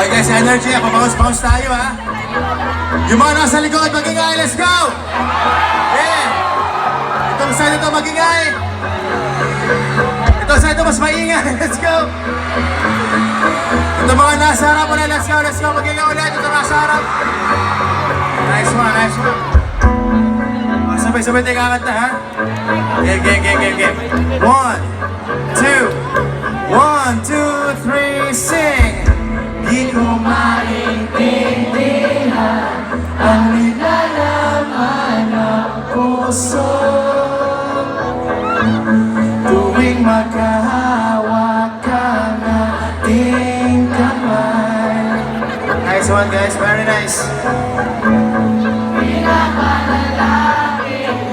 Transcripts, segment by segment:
Okay guys, energy. Pabangus-bangus tayo ha. Yung mga nasa likod, magingay. Let's go! Yeah! Itong side ito, magingay. Itong side ito, mas maingay. Let's go! Itong mga nasa harap ulit. Let's go, let's go. Magingay ulit. Itong nasa harap. Nice one, nice one. Sabay-sabay tayo kakanta ha. Game. 1, 2. 1, 2, 3, sing! Di ko maintindihan ang nilalaman ng puso tuwing magkahawak ka ng ating kamay. Nice one guys, very nice.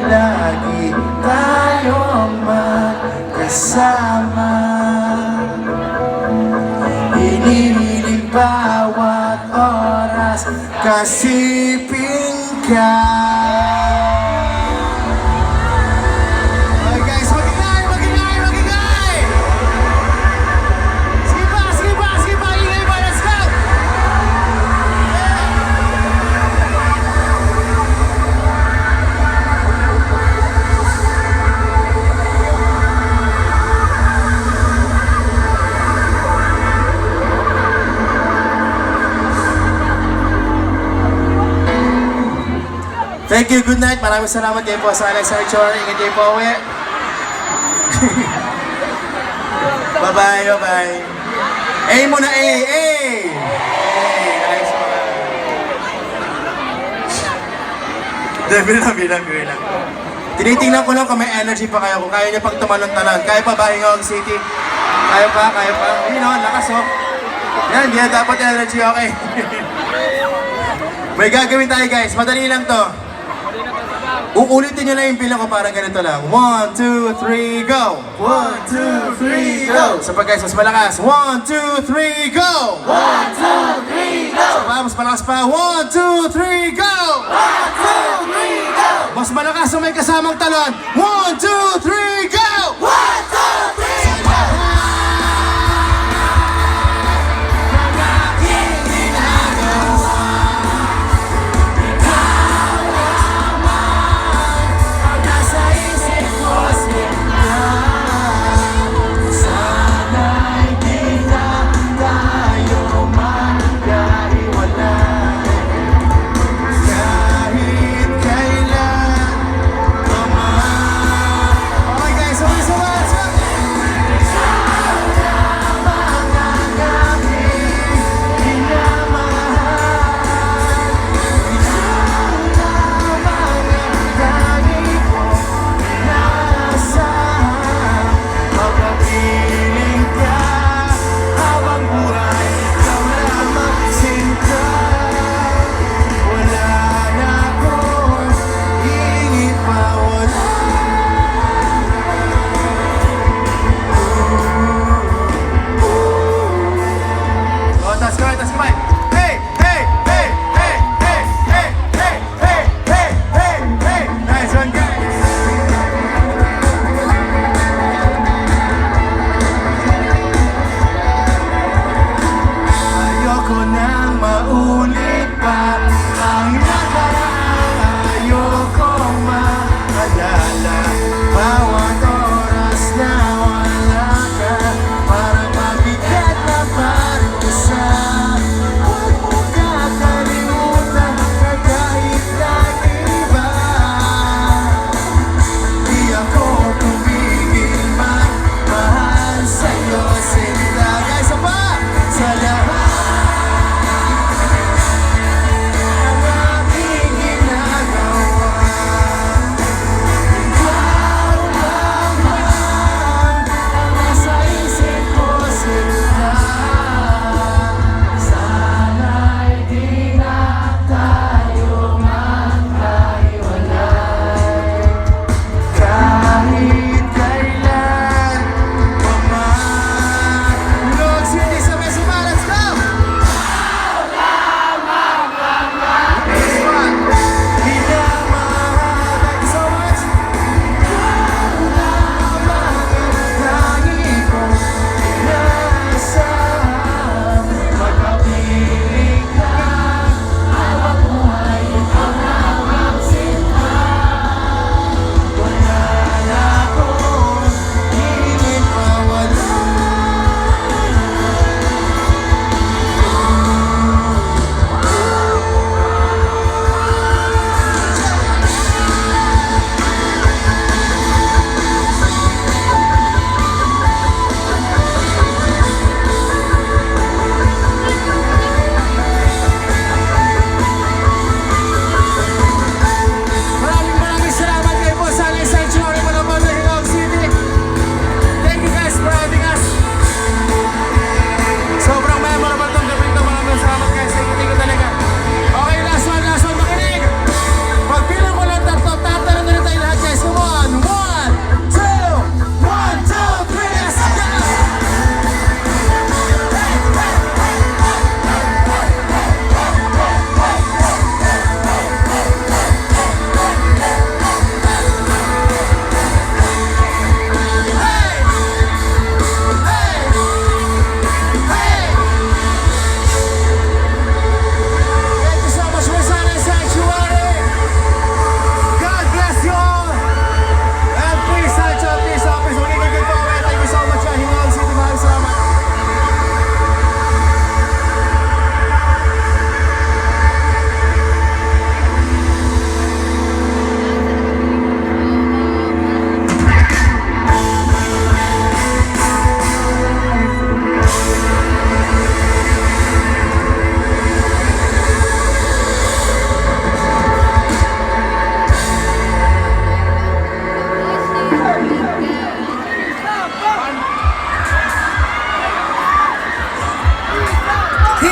Lagi tayong magkasama, inihiling bawat oras kasiping ka. Okay guys, magingay! Sige pa, ingay pa, let's go! Thank you, good night. Maraming salamat kayo po sa Alex Archer. Ingat kayo po uwi. Bye-bye. A muna, A! Nice one. Bilang. Tinitingnan ko lang kung may energy pa kayo. Kung kaya niyo pang tumalon-talon. Kaya pa ba, Hingog City? Kaya pa. Yun o, lakas o. Yan dapat energy, okay. May gagawin tayo guys. Madali lang to. Uulitin nyo lang yung pila ko para ganito lang. 1, 2, 3, go! 1, 2, 3, go! Sa pag guys, mas malakas. 1, 2, 3, go! 1, 2, 3, go! Sa pa, mas malakas pa. 1, 2, 3, go! 1, 2, 3, go! Mas malakas na may kasamang talon. 1, 2, 3, go! 1, 2, 3, go!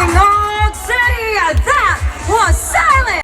Ninong